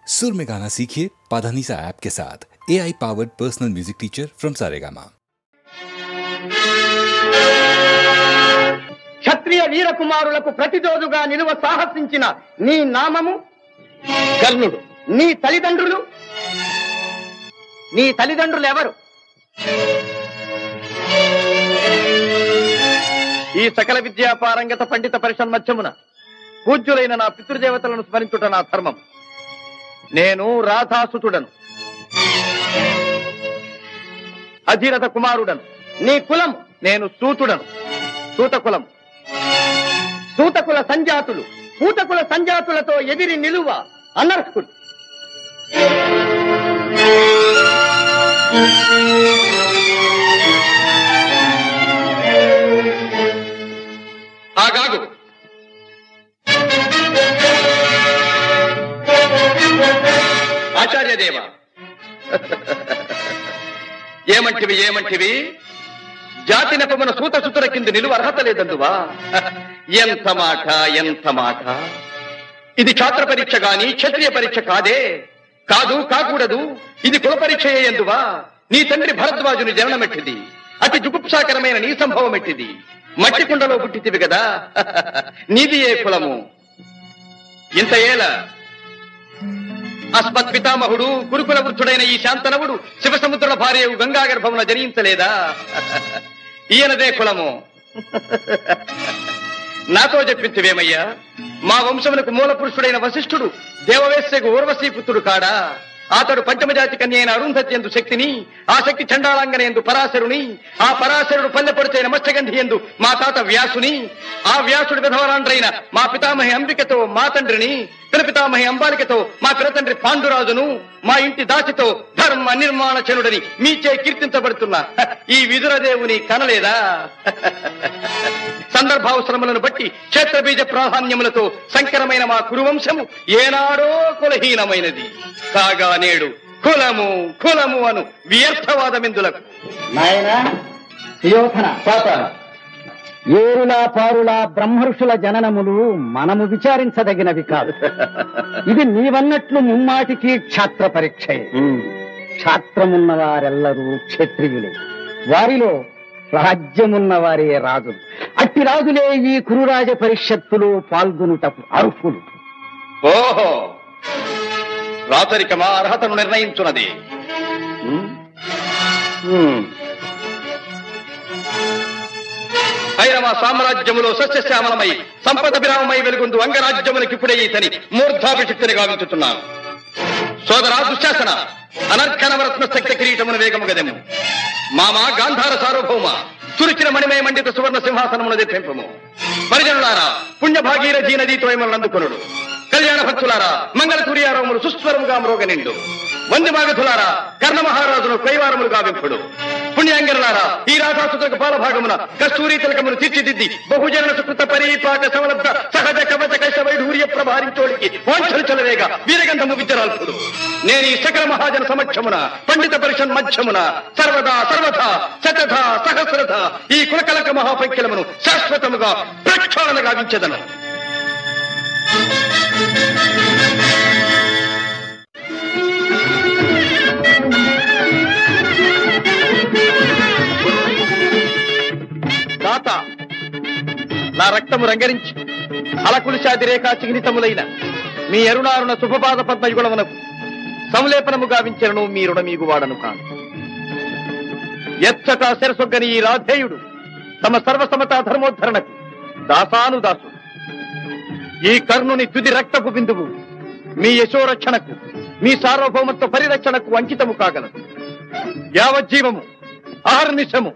सुर में गाना सीखिए पाधानीसा ऐप के साथ। AI powered personal music teacher from Saregama. క్షత్రియ వీర కుమారులకు ప్రతిరోజుగా నిలువ సాహసించిన నీ నామము కర్ణుడు. నీ తల్లిదండ్రులు ఎవరు? ఈ సకల విద్యా పారంగత పండిత పరిషన్మధ్యమున పూజ్యులైన నా పితృదేవతలను స్మరించుట నా ధర్మం. నేను రాధాసుతుడను, అధీరథ కుమారుడను. నీ కులం? నేను సూతుడను, సూత కులం. సూతకుల సంజాతులు పూతకుల సంజాతులతో ఎదిరి నిలువ అనర్హులు. ఆగాగు. ఆచార్యదేవ, ఏమంటివి? జాతి నెపమున సూత సుతుల కింద నిలువ అర్హత లేదందువా? ఎంత మాట! ఇది క్షాత్ర పరీక్ష గాని క్షత్రియ పరీక్ష కాదే. కాకూడదు. ఇది కుల పరీక్ష ఎందువా? నీ తండ్రి భరద్వాజుని జననమెట్టిది, అతి జుగుప్సాకరమైన నీ సంభవం ఎట్టిది. మట్టి కుండలో పుట్టితివి కదా, నీది ఏ కులము? ఇంత ఏల అస్మత్ పితామహుడు కురుకుల వృద్ధుడైన ఈ శాంతనవుడు శివసముద్రుల భార్యవు గంగా గర్భమున జనించలేదా? ఈయనదే కులము. నాతో చెప్పించువేమయ్యా? మా వంశమునకు మూల పురుషుడైన వశిష్ఠుడు దేవవేశ్యకు ఊర్వశీపుత్రుడు కాడా? అతడు పంచమజాతి కన్య అయిన అరుంధతి ఎందు శక్తిని, ఆ శక్తి చండాళాంగన ఎందు పరాశరుని, ఆ పరాశరుడు పల్లెపడిచైన మత్స్యగంధి ఎందు మా తాత వ్యాసుని, ఆ వ్యాసుడు విధవరాండ్రైన మా పితామహి అంబికతో మా తండ్రిని, పితామహి అంబాలికతో మా పినతండ్రి పాండురాజును, మా ఇంటి దాసితో ధర్మ నిర్మాణ చనుడని మీచే కీర్తించబడుతున్నా ఈ విదురదేవుని కనలేదా? సందర్భావసరములను బట్టి క్షేత్రబీజ ప్రాధాన్యములతో సంకరమైన మా కురువంశము ఏనాడో కులహీనమైనది కాగా నేడు కులము అను వ్యర్థవాదమిందులకు. నాయనా సుయోధన, ఏరులా పారులా బ్రహ్మర్షుల జననములు మనము విచారించదగినవి కాదు. ఇది నీవన్నట్లు ముమ్మాటికి క్షాత్ర పరీక్షయే. క్షాత్రమున్న వారెల్లరూ క్షత్రియులే, వారిలో రాజ్యమున్న వారే రాజులు. అట్టి రాజులే ఈ కురురాజ పరిషత్తులో పాల్గొనుటకు అర్హులు. ఓహో, రాచరికమా అర్హతను నిర్ణయించున్నది. భైరవ సామ్రాజ్యములో సస్యశ్యామలమై సంపద విరామమై వెలుగుందు అంగరాజ్యములకు ఇప్పుడే ఈతని మూర్ధాభిషక్తిని గావించుతున్నాను. సోదరా దుశ్శాసన, అనర్ఘనవరత్న శక్తి కిరీటమున వేగము గదెము. మామా గాంధార సార్వభౌమ, తురిచిన మణిమయ మండిత సువర్ణ సింహాసనమున తెప్పింపము. పరిజనులారా, పుణ్యభాగీరథీ నదీతో అందుకొనుడు. కళ్యాణ భక్తులారా, మంగళ సూర్యారములు సుస్వరముగా మ్రోగ నిండు. వందిమాగధులారా, కర్ణ మహారాజును కైవారములు గావింపుడు. పుణ్యాంగరులారా, ఈ రాధాసుతకు పాలభాగమున కస్తూరి తిలకమును తీర్చిదిద్ది బహుజన సుకృత పరిపాక సమలబ్ధ సహజ కవచ కైశ వైఢూర్య ప్రభారించోడికి వాంఛలు చలవేగా వీరగంధము విద్యరాల్పుడు. నేను ఈ సకల మహాజన సమక్షమున పండిత పరిషన్ మధ్యమున సర్వదా శతధ సహస్రధ ఈ కులకలక మహాపైక్యలమును శాశ్వతముగా ప్రక్షాళన గావించెదను. తాత, నా రక్తము రంగరించి అలకులిశాది రేఖా చిహ్నితములైన మీ అరుణారుణ శుభపాద పద్మయుగుణమునకు సంలేపనము గావించను మీ రుణమీగు వాడను కాను. ఎచ్చట శిరసొగ్గని ఈ రాధేయుడు తమ సర్వసమతా ధర్మోద్ధరణకు దాసానుదాసుడు. ఈ కర్ణుని తుది రక్తపు బిందువు మీ యశోరక్షణకు, మీ సార్వభౌమత్వ పరిరక్షణకు అంకితము కాగలదు. యావజ్జీవము అహర్నిశము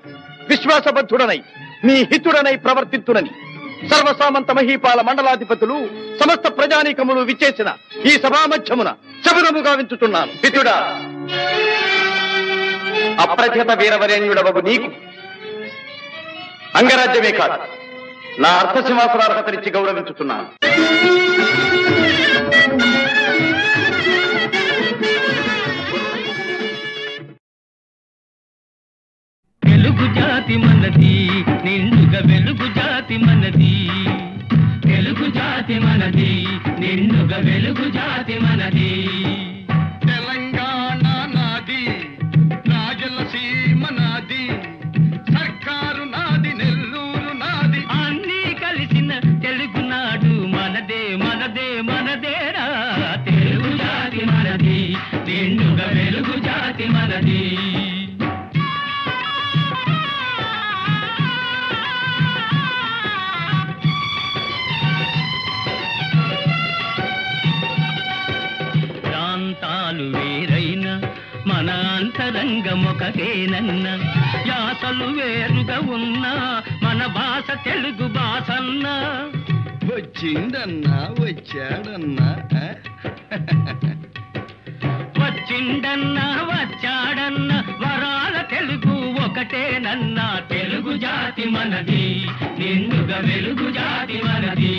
విశ్వాసబద్ధుడనై మీ హితుడనై ప్రవర్తిత్తునని సర్వసామంత మహీపాల మండలాధిపతులు సమస్త ప్రజానీకములు విచ్చేసిన ఈ సభామధ్యమున శబరముగా వించుతున్నాను. హితుడా, అప్రతిహత వీరవరేణ్యుడవగు నీకు అంగరాజ్యమే కాదు, నా అర్థసింహాసనార్హతనిచ్చి గౌరవించుతున్నాను. వెలుగు జాతి మనది, నిండుగా వెలుగు జాతి మనది. వెలుగు జాతి మనది, నిండుగా వెలుగు జాతి మనది. మనది. ప్రాంతాలు వేరైన మన అంతరంగమొకటేనన్న, యాసలు వేరుగా ఉన్నా మన భాష తెలుగు భాషన్న. వచ్చిండన్నా వచ్చాడన్నా వచ్చిండన్నా వచ్చాడన్న వరాల తెలుగు ఒకటేనన్నా. తెలుగు జాతి మనది, నిండుగా వెలుగు జాతి మనది.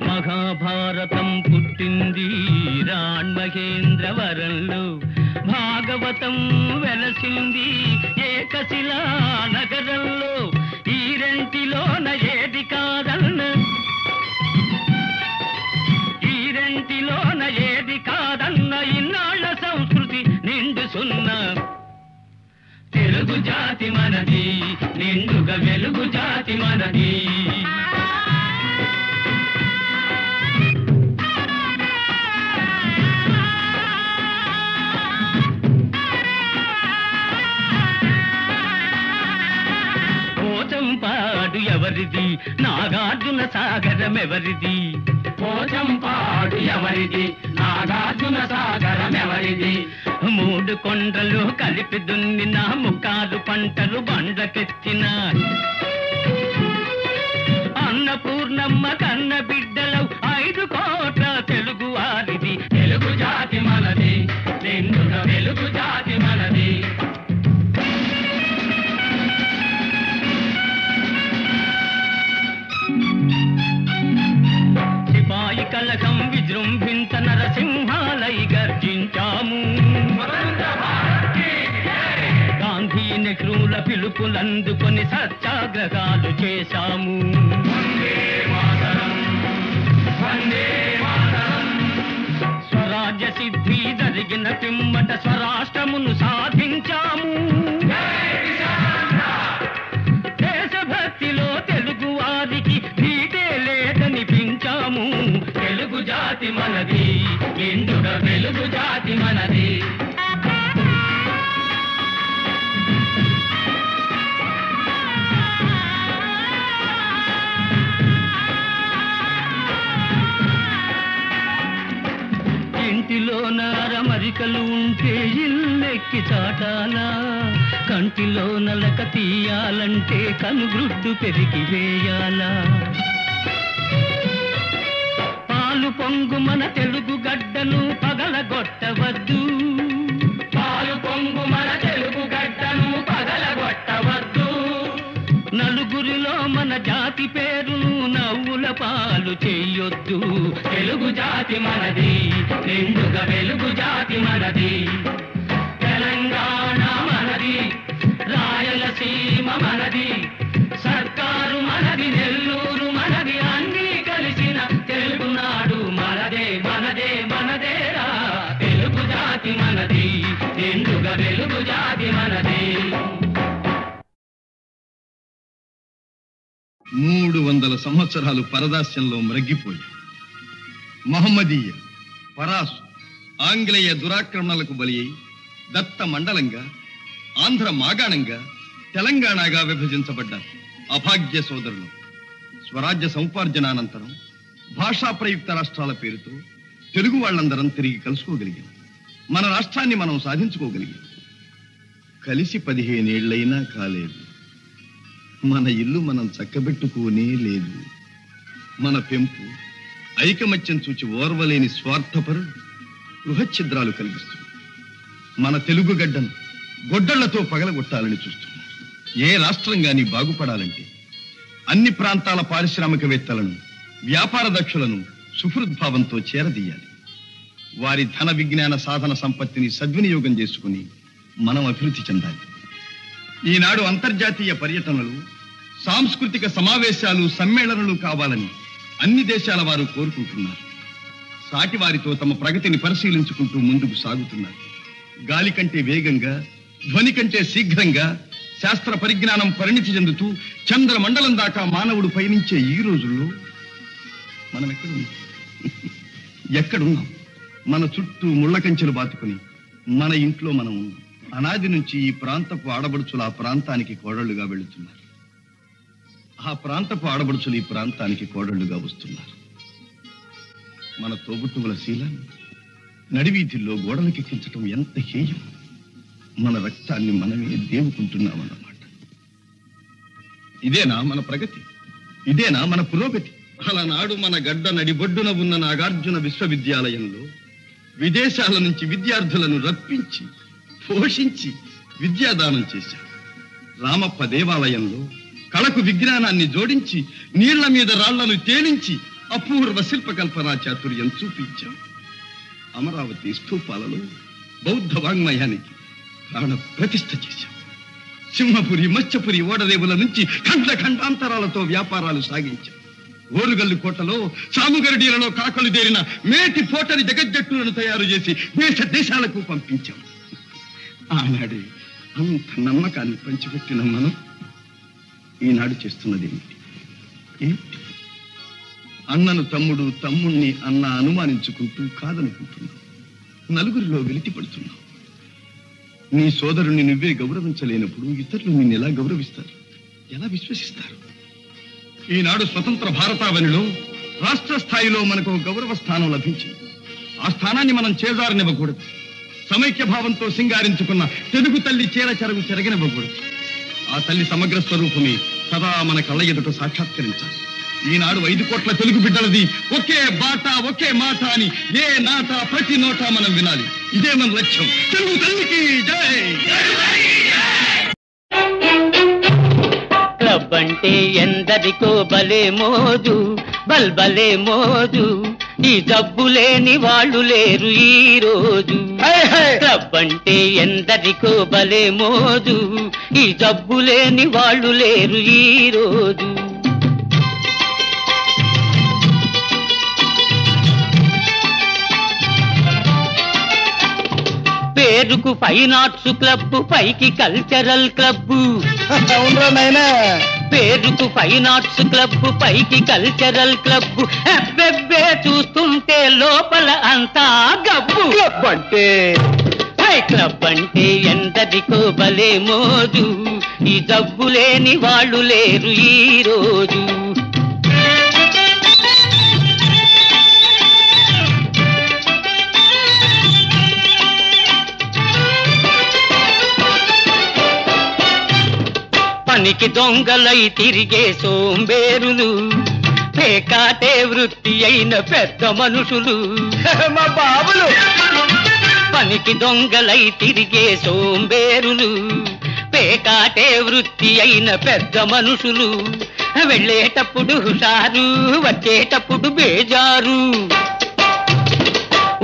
మహాభారతం పుట్టింది రాణ్మహేంద్రవరంలో, భాగవతం వెలసింది ఏకశిలా నగరంలో. ఈ రెంటిలోన ఏది కాదన్న, ఈ రెంటిలోన ఏది కాదన్న, ఇన్నాళ్ళ సంస్కృతి నిండు సున్నా. తెలుగు జాతి మనది, నిండుగా వెలుగు జాతి మనది. పోచంపాడు ఎవరిది, నాగార్జున సాగరం ఎవరిది? పోచంపాడు ఎవరిది, నాగార్జున సాగరం ఎవరిది? మూడు కొండలు కలిపి దున్నిన ముక్కాలు పంటలు బండ్లకెత్తిన అన్నపూర్ణమ్మ కన్న బిడ్డలు 5 కోట్ల తెలుగు వారిది. తెలుగు జాతి మనది, నిండుగా వెలుగు జాతి మనది. సిపాయి కలకం విజృంభించ నరసింహాలై గర్జించాము. గాంధీ నెహ్రూల పిలుపులందుకొని సత్యాగ్రహాలు చేశాము. స్వరాజ్య సిద్ధి జరిగిన పిమ్మట స్వరాష్ట్రమును సాధించాము. దేశభక్తిలో తెలుగు వారికి నీటే లేదనిపించాము. తెలుగు జాతి మనది, నిండుగా వెలుగు జాతి మనది. ఇంటిలో నారమరికలు ఉంటే ఇల్లెక్కి చాటాలా, కంటిలో నలక తీయాలంటే కనుగ్రుడ్డు పెరిగి వేయాలా. పాలు పొంగు మన తెలుగు గడ్డను పగలగొట్టవద్దు, పాలు పొంగు మన తెలుగు గడ్డను పగలగొట్టవద్దు. నలుగురిలో మన జాతి పేరును నవ్వుల పాలు చెయ్యొద్దు. తెలుగు జాతి మనది, నిండుగా వెలుగు జాతి మనది. తెలంగాణ మనది, రాయలసీమ మనది, సర్కారు మనది, నెల్లూరు మనది, అన్నీ కలిసిన తెలుగునాడు మనదే మనదే మనదేరా. తెలుగు జాతి మనది, నిండుగా వెలుగు జాతి మనది. 300 సంవత్సరాలు పరదాస్యంలో మ్రగ్గిపోయి మహమ్మదీయ, పరాసు, ఆంగ్లేయ దురాక్రమణలకు బలి అయి దత్త మండలంగా, ఆంధ్ర మాగాణంగా, తెలంగాణగా విభజించబడ్డారు అభాగ్య సోదరులు. స్వరాజ్య సముపార్జనానంతరం భాషా ప్రయుక్త రాష్ట్రాల పేరుతో తెలుగు వాళ్ళందరం తిరిగి కలుసుకోగలిగాం. మన రాష్ట్రాన్ని మనం సాధించుకోగలిగాం. కలిసి 15 ఏళ్లైనా కాలేదు. మన ఇల్లు మనం చక్కబెట్టుకోనే లేదు. మన పెంపు ఐకమత్యం చూచి ఓర్వలేని స్వార్థపరుడు గృహఛిద్రాలు కలిగిస్తుంది. మన తెలుగు గడ్డను గొడ్డళ్లతో పగలగొట్టాలని చూస్తున్నారు. ఏ రాష్ట్రం గాని బాగుపడాలంటే అన్ని ప్రాంతాల పారిశ్రామికవేత్తలను, వ్యాపార దక్షులను సుహృద్భావంతో చేరదీయాలి. వారి ధన విజ్ఞాన సాధన సంపత్తిని సద్వినియోగం చేసుకుని మనం అభివృద్ధి చెందాలి. ఈనాడు అంతర్జాతీయ పర్యటనలు, సాంస్కృతిక సమావేశాలు, సమ్మేళనలు కావాలని అన్ని దేశాల వారు కోరుకుంటున్నారు. సాటి వారితో తమ ప్రగతిని పరిశీలించుకుంటూ ముందుకు సాగుతున్నారు. గాలి కంటే వేగంగా, ధ్వని కంటే శీఘ్రంగా శాస్త్ర పరిజ్ఞానం పరిణితి చెందుతూ చంద్రమండలం దాకా మానవుడు పయనించే ఈ రోజుల్లో మనం ఎక్కడున్నాం? మన చుట్టూ ముళ్ళ కంచెలు బాతుకుని మన ఇంట్లో మనం ఉన్నాం. అనాది నుంచి ఈ ప్రాంతపు ఆడబడుచులు ఆ ప్రాంతానికి కోడళ్లుగా వెళుతున్నారు. ఆ ప్రాంతపు ఆడబడుచులు ఈ ప్రాంతానికి కోడళ్లుగా వస్తున్నారు. మన తోబుట్టువుల శీలాన్ని నడివీధుల్లో గోడలకెక్కించటం ఎంత హేయం! మన రక్తాన్ని మనమే దేవుకుంటున్నామన్నమాట. ఇదేనా మన ప్రగతి? ఇదేనా మన పురోగతి? అలనాడు మన గడ్డ నడిబొడ్డున ఉన్న నాగార్జున విశ్వవిద్యాలయంలో విదేశాల నుంచి విద్యార్థులను రప్పించి పోషించి విద్యాదానం చేశాం. రామప్ప దేవాలయంలో కళకు విజ్ఞానాన్ని జోడించి నీళ్ల మీద రాళ్లను తేలించి అపూర్వ శిల్పకల్పనా చాతుర్యం చూపించాం. అమరావతి స్తూపాలలో బౌద్ధ వాంగ్మయానికి ప్రాణ ప్రతిష్ఠ చేశాం. సింహపురి మత్స్యపురి ఓడరేవుల నుంచి ఖండ ఖండాంతరాలతో వ్యాపారాలు సాగించాం. ఓరుగల్లు కోటలో సాముగరడీలలో కాకలు దేరిన మేటి పోటరి జగజ్జట్టులను తయారు చేసి దేశ దేశాలకు పంపించాం. ఆనాడే అంత నమ్మకాన్ని పంచిపెట్టిన మనం ఈనాడు చేస్తున్నది ఏమిటి? అన్నను తమ్ముడు, తమ్ముణ్ణి అన్న అనుమానించుకుంటూ కాదనుకుంటున్నావు. నలుగురిలో వెలితి పడుతున్నావు. నీ సోదరుణ్ణి నువ్వే గౌరవించలేనప్పుడు ఇతరులు నిన్ను ఎలా గౌరవిస్తారు? ఎలా విశ్వసిస్తారు? ఈనాడు స్వతంత్ర భారతావనిలో రాష్ట్ర స్థాయిలో మనకు గౌరవ స్థానం లభించింది. ఆ స్థానాన్ని మనం చేజారనివ్వకూడదు. సమైక్య భావంతో సింగారించుకున్న తెలుగు తల్లి చీర చెరగు చెరగనివ్వకూడదు. ఆ తల్లి సమగ్ర స్వరూపమే సదా మన కళ్ళ ఎదుట సాక్షాత్కరించాలి. ఈనాడు 5 కోట్ల తెలుగు బిడ్డలది ఒకే బాట ఒకే మాట అని ఏ నాట ప్రతి నోట మనం వినాలి. ఇదే మన లక్ష్యం. తెలుగు తల్లికి జై! క్లబ్ అంటే ఎందరికో భలే మోజు, బల్బలే మోజు. ఈ జబ్బు లేని వాళ్ళు లేరు ఈ రోజు. క్లబ్ అంటే ఎందరికో భలే మోజు, ఈ జబ్బు లేని వాళ్ళు లేరు ఈ రోజు. పేరుకు ఫైన్ ఆర్ట్స్ క్లబ్, పైకి కల్చరల్ క్లబ్. పేరుకు ఫైన్ ఆర్ట్స్ క్లబ్, పైకి కల్చరల్ క్లబ్. అబ్బెబ్బే చూస్తుంటే లోపల అంతా గబ్బు. క్లబ్ అంటే ఎందరికో భలే మోజు, ఈ జబ్బు లేని వాళ్ళు లేరు ఈ రోజు. పనికి దొంగలై తిరిగే సోంబేరులు, పేకాటే వృత్తి అయిన పెద్ద మనుషులు. మా బాబులు పనికి దొంగలై తిరిగే సోంబేరులు, పేకాటే వృత్తి అయిన పెద్ద మనుషులు. వెళ్ళేటప్పుడు హుషారు, వచ్చేటప్పుడు బేజారు.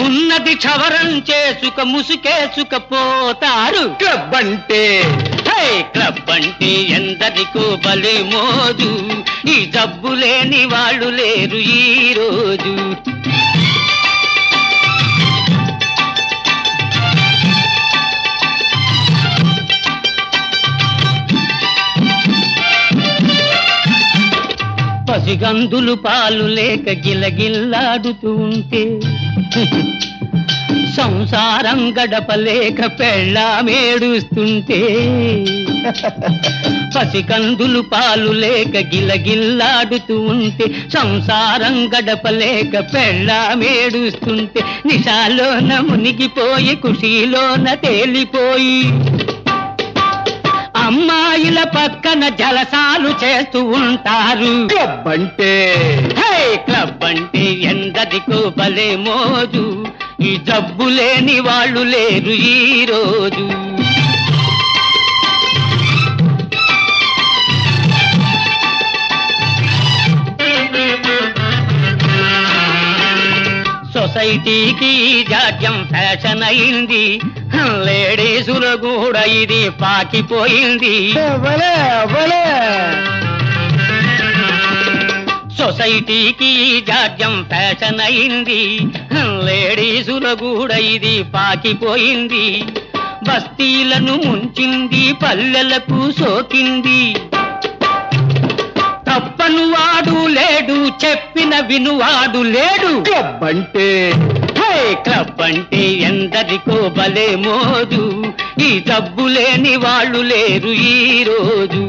ఉన్నది క్షవరం చేసుక ముసుకేసుకపోతారు. క్లబ్ అంటే ఎందరికో భలే మోజు, ఈ జబ్బు లేని వాళ్ళు లేరు ఈ రోజు. పసిగందులు పాలు లేక గిలగిల్లాడుతూ ఉంటే, సంసారం గడపలేక పెళ్ళామేడుస్తుంటే. పసికందులు పాలు లేక గిలగిల్లాడుతూ ఉంటే, సంసారం గడపలేక పెళ్ళామేడుస్తుంటే. నిశాలోన మునిగిపోయి కుషీలోన తేలిపోయి, అమ్మాయిల పక్కన జలసాలు చేస్తూ ఉంటారు. క్లబ్ అంటే ఎందరికో భలే మోజు, ఈ జబ్బు లేని వాళ్ళు లేరు ఈ రోజు. సొసైటీకి జాడ్యం ఫ్యాషన్ అయింది, లేడీసుల కూడా ఇది పాకిపోయింది. సొసైటీకి జాడ్యం ఫ్యాషన్ అయింది, లేడీసుల కూడా ఇది పాకిపోయింది. బస్తీలను ముంచింది, పల్లెలకు సోకింది. తప్పను వాడు లేడు, చెప్పిన వినువాడు లేడు. క్లబ్ అంటే క్లబ్ అంటే ఎందరికో భలే మోజు, ఈ జబ్బు లేని వాళ్ళు లేరు ఈ రోజు.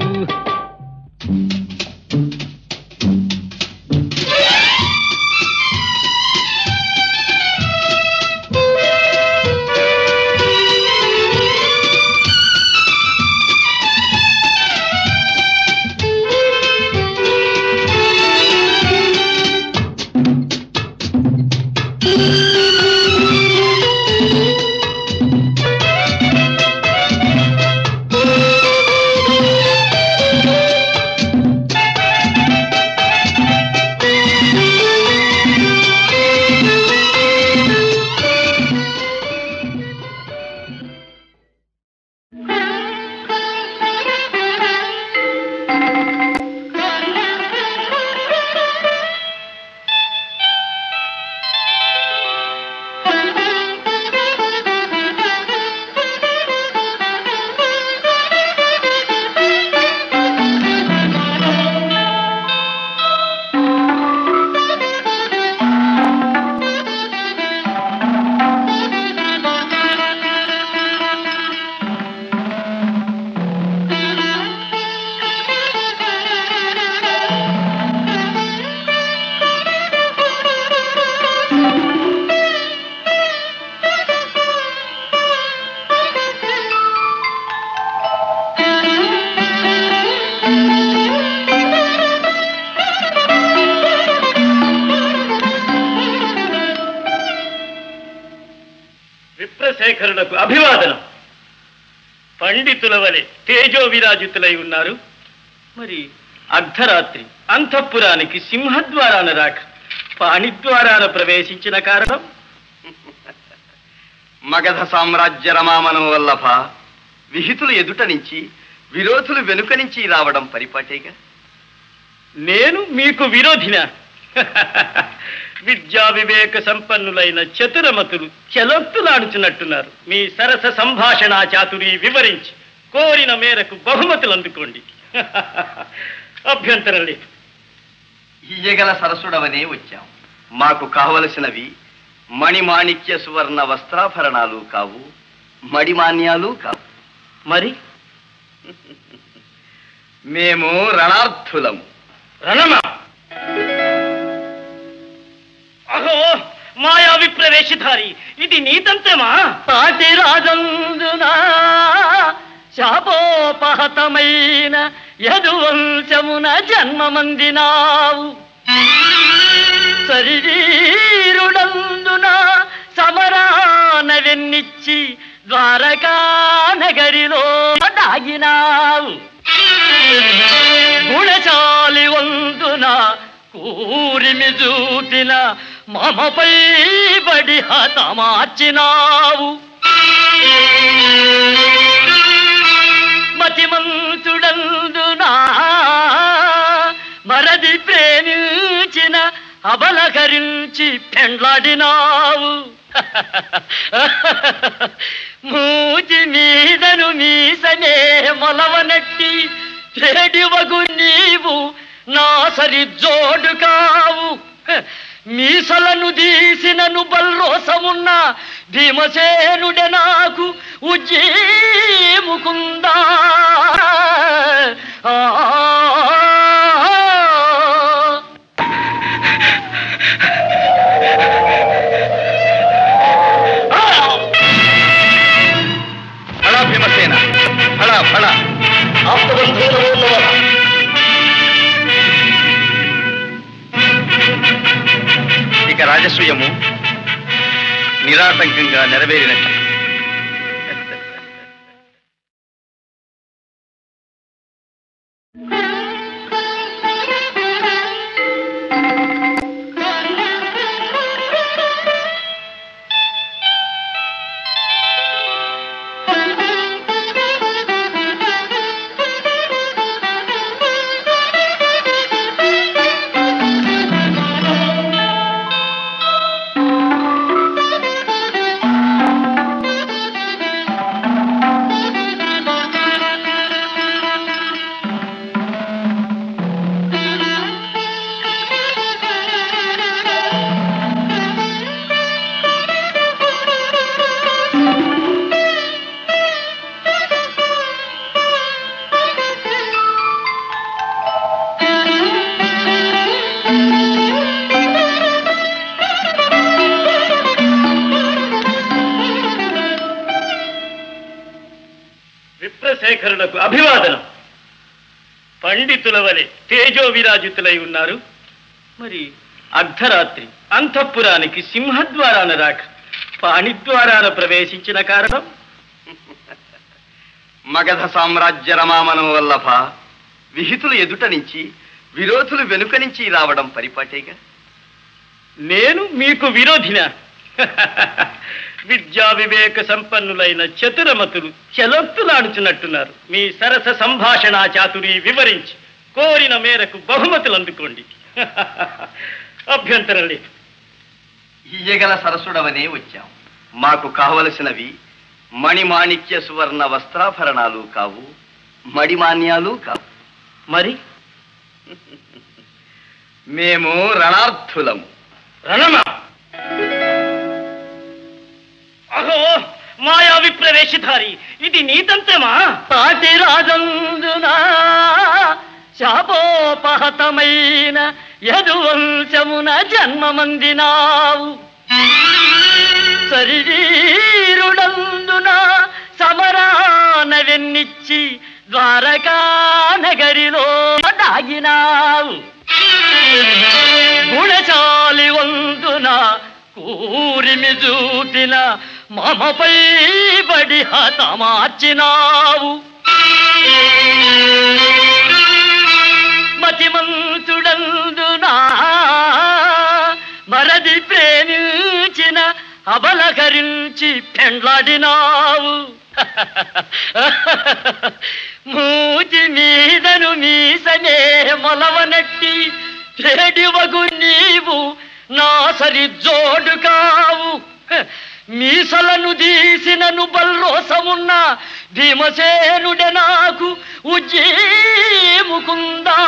విప్రశేఖరులకు అభివాదనం. పండితుల వలె తేజో విరాజితులై ఉన్నారు. మరి అర్ధరాత్రి అంతఃపురానికి సింహద్వారాన రాక పాణిద్వారాన ప్రవేశించిన కారణం? మగధ సామ్రాజ్య రమామనం వల్లభ విహితులు ఎదుట నుంచి విరోధులు వెనుక నుంచి రావడం పరిపాటేగా. నేను మీకు విరోధినా? విద్యా వివేక సంపన్నులైన చతురమతులు చెలొత్తులాడుచున్నట్టున్నారు. మీ సరస సంభాషణా చాతురి వివరించి కోరిన మేరకు బహుమతులు అందుకోండి. అభ్యంతరం లేదు. ఇయ్యగల సరసుడవనే వచ్చాం. మాకు కావలసినవి మణిమాణిక్య సువర్ణ వస్త్రాభరణాలు కావు, మడిమాన్యాలు కావు. మరి మేము రణార్థులము. రణమా? అహో మాయా విప్రవేశధారి, ఇది నీతంత్రమా? పాటి రాజందునా శాపోపహతమైన యదువంశమున జన్మమందినావు. శరీరుడందున సమరాన వెన్నిచ్చి ద్వారకా నగరిలో దాగినావు. గుణశాలి వందున కూరిమి చూపిన మమపై బడి హతమార్చినావు. మతిమంతుడందునా మరది ప్రేమించిన అబలకరించి పెండ్లాడినావు. మూతి మీదను మీసనే మొలవనట్టి చెడివగు నీవు నా సరి జోడు కావు. మీసలను దీసినను బల్రోసమున్న భీమసేనుడే నాకు ఉజ్జీముకుందా. ఫళ భీమసేన, ఫళ ఫళ. ఇక రాజసూయము నిరాటంకంగా నెరవేరినట్టు. అభివాదనం. పండితుల వలె తేజో విరాజితులై ఉన్నారు. మరి అర్ధరాత్రి అంతఃపురానికి సింహద్వారాన రాక పాణిద్వారాన ప్రవేశించిన కారణం? మగధ సామ్రాజ్య రమామనం వల్లభ విహితులు ఎదుట నుంచి విరోధులు వెనుక నుంచి రావడం పరిపాటేగా. నేను మీకు విరోధినా? విద్యా వివేక సంపన్నులైన చతురమతులు చెలొత్తులాడుచున్నట్టున్నారు. మీ సరస సంభాషణ చాతురి వివరించి కోరిన మేరకు బహుమతులు అందుకోండి. అభ్యంతరం లేదు. ఇయ్యగల సరసుడవనే వచ్చాం. మాకు కావలసినవి మణిమాణిక్య సువర్ణ వస్త్రాభరణాలు కావు, మడిమాన్యాలు కావు. మరి మేము రణార్థులము. రణమా? అహో మాయా విప్రవేశధారి, ఇది నీతంతమా? పాటి రాజందున శాపోపహతమైన యదువంశమున జన్మమందినావు. శరీరుడందున సమరాన వెన్నిచ్చి ద్వారకా నగరిలో దాగినావు. గుణశాలి వందున కూరిమి చూపిన మమపై బడి హతమార్చినావు. మతిమంతుడందున మరది ప్రేమించిన అబలకరించి పెండ్లాడినావు. మూతి మీదను మీసనే మొలవనట్టి చెడివగు నీవు నా సరి జోడు కావు. మీసలను తీసినను బల్రోసమున్న భీమసేనుడే నాకు ఉజ్జీముకుందా.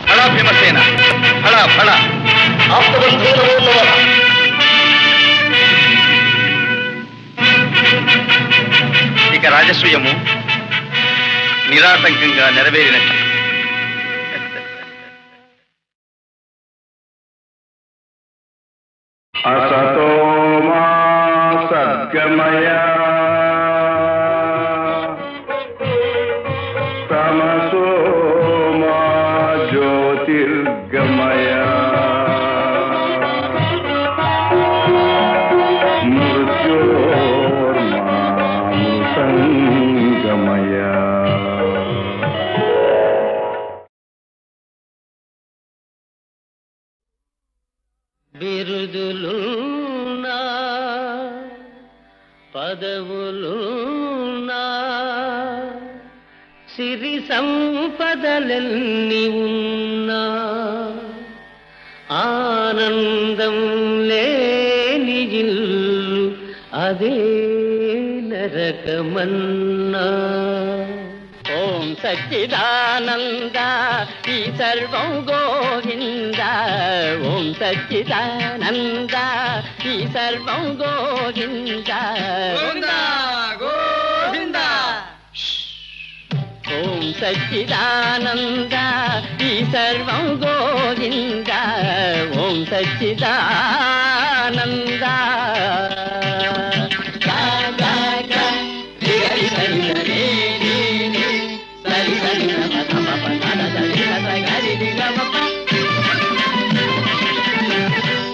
ఫళ భీమసేన, ఫళ ఫళ. ఇక రాజసూయము నిరాటంకంగా నెరవేరినట్టు. असतो मा सद्गमय तमसो मा ज्योतिर्गमय मृत्योर्मा मृतङ्गमय. బిరుదులున్నా పదవులున్నా సిరి సంపదలెన్ని ఉన్నా ఆనందం లేని ఇల్లు అదే నరకమన్నా. ఓం సచ్చిదానంద ఈ సర్వం గోవింద. ఓం సచ్చిదానంద ఈ సర్వం గోవింద. గోవింద. ఓం సచ్చిదానంద ఈ సర్వం గోవింద. ఓం సచ్చిదానంద.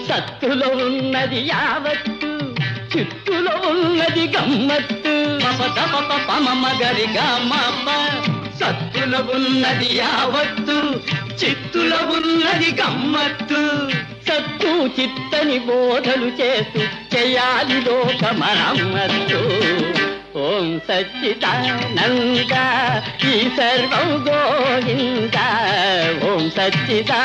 సత్తులో ఉన్నది యావత్తు, చిత్తులో ఉన్నది గమ్మత్తు. మగరి గమ్మ. సత్తులో ఉన్నది యావత్తు, చిత్తులో ఉన్నది గమ్మత్తు. సత్తు చిత్తని బోధలు చేస్తూ చేయాలి లోక మరమ్మత్తు. ఓం సచ్చిదానంద ఈ సర్వం గోవింద. ఓం సచ్చిదానంద.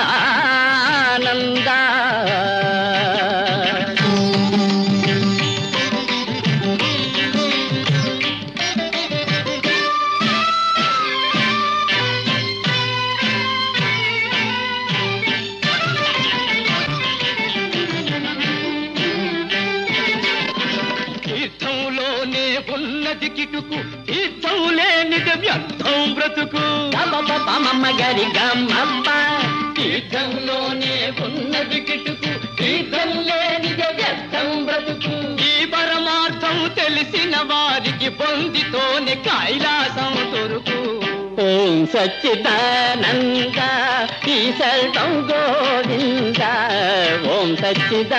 తీర్థంలోనే ఉన్నది కిటుకు, తీర్థం లేనిది వ్యర్థం. బ్రతుకు మమ్మ గరి గమ్మప్ప తీర్థంలోనే ఉన్నది కిటుకు తీర్థం లేనిదే వ్యర్థం బ్రతుకు ఈ పరమార్థం తెలిసిన వారికి పొందితోనే కైలాసం దొరుకు ఓం సచ్చిదానంద ఈ సర్వం గోవింద ఓం సచ్చిదానంద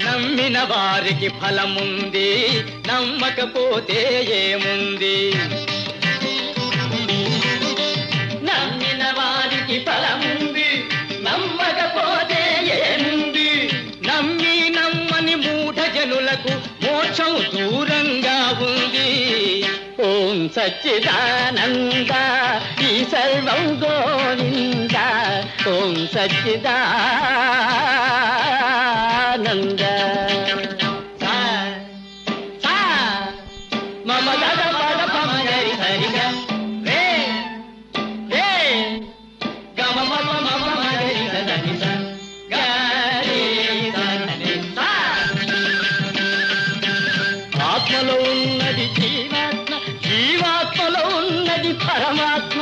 నమ్మిన వారికి ఫలముంది నమ్మకపోతే ఏముంది నమ్మిన వారికి ఫలముంది నమ్మకపోతే ఏముంది నమ్మి నమ్మని మూఢ జనులకు మోక్షం దూరంగా ఉంది ఓం సచ్చిదానంద ఈ సర్వం గోవింద ఓం సచ్చిదానంద మమ గద పద పమ గరి హరిగా రే రే గమ మమ మమ గరి దని స గరి దని స ఆత్మలో ఉన్నది జీవాత్మ జీవాత్మలో ఉన్నది పరమాత్మ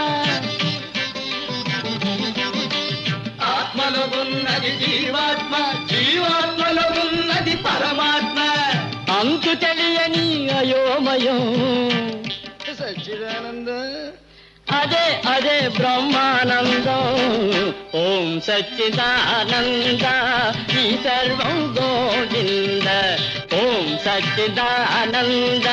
ఆత్మలో ఉన్నది జీవాత్మ జీవాత్మలో ఉన్నది పరమాత్మ అంతు తెలియని అయోమయం సచ్చిదానంద అదే అదే బ్రహ్మానందం ఓం సచ్చిదానంద ఈ సర్వం గోవింద ఓం సచ్చిదానంద